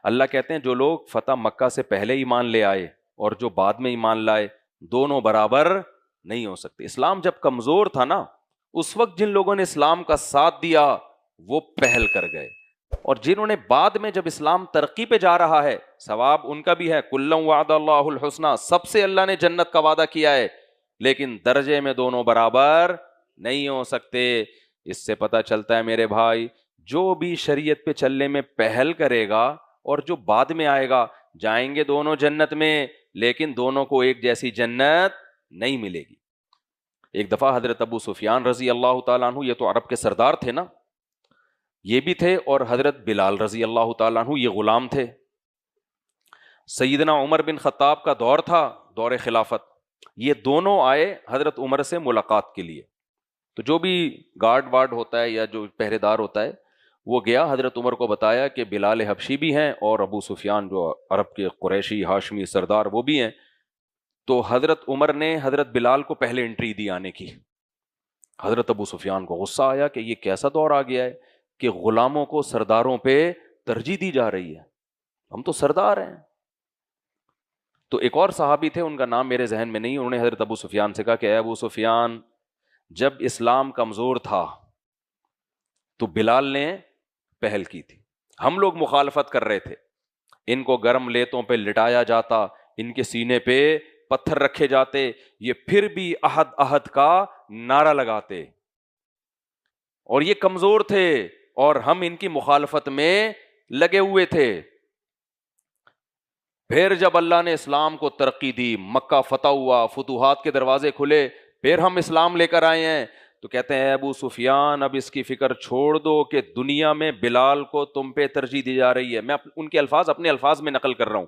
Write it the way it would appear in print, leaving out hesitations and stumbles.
اللہ کہتے ہیں جو لوگ فتح مکہ سے پہلے ایمان لے آئے اور جو بعد میں ایمان لائے دونوں برابر نہیں ہو سکتے. اسلام جب کمزور تھا نا اس وقت جن لوگوں نے اسلام کا ساتھ دیا وہ پہل کر گئے, اور جنہوں نے بعد میں جب اسلام ترقی پہ جا رہا ہے ثواب ان کا بھی ہے, کلا وعد اللہ الحسنی, سب سے اللہ نے جنت کا وعدہ کیا ہے, لیکن درجے میں دونوں برابر نہیں ہو سکتے. اس سے پتہ چلتا ہے میرے بھائی جو بھی شریعت پہ چلنے میں پہل کرے گا اور جو بعد میں آئے گا جائیں گے دونوں جنت میں, لیکن دونوں کو ایک جیسی جنت نہیں ملے گی. ایک دفعہ حضرت ابو سفیان رضی اللہ تعالیٰ عنہ, یہ تو عرب کے سردار تھے نا, یہ بھی تھے, اور حضرت بلال رضی اللہ تعالیٰ عنہ یہ غلام تھے. سیدنا عمر بن خطاب کا دور تھا, دور خلافت, یہ دونوں آئے حضرت عمر سے ملاقات کے لیے. تو جو بھی گارڈ وارڈ ہوتا ہے یا جو پہرے دار ہوتا ہے وہ گیا حضرت عمر کو بتایا کہ بلال حبشی بھی ہیں اور ابو سفیان جو عرب کے قریشی ہاشمی سردار وہ بھی ہیں. تو حضرت عمر نے حضرت بلال کو پہلے انٹری دی آنے کی. حضرت ابو سفیان کو غصہ آیا کہ یہ کیسا دور آ گیا ہے کہ غلاموں کو سرداروں پہ ترجیح دی جا رہی ہے, ہم تو سردار ہیں. تو ایک اور صحابی تھے, ان کا نام میرے ذہن میں نہیں, انہوں نے حضرت ابو سفیان سے کہا کہ اے ابو سفیان, جب اسلام کمزور تھا تو بلال نے پہل کی تھی, ہم لوگ مخالفت کر رہے تھے, ان کو گرم لیتوں پہ لٹایا جاتا, ان کے سینے پہ پتھر رکھے جاتے, یہ پھر بھی احد احد کا نعرہ لگاتے, اور یہ کمزور تھے اور ہم ان کی مخالفت میں لگے ہوئے تھے. پھر جب اللہ نے اسلام کو ترقی دی, مکہ فتح ہوا, فتوحات کے دروازے کھلے, پھر ہم اسلام لے کر آئے ہیں. تو کہتے ہیں ابو سفیان اب اس کی فکر چھوڑ دو کہ دنیا میں بلال کو تم پہ ترجیح دی جا رہی ہے. میں ان کے الفاظ اپنے الفاظ میں نقل کر رہا ہوں,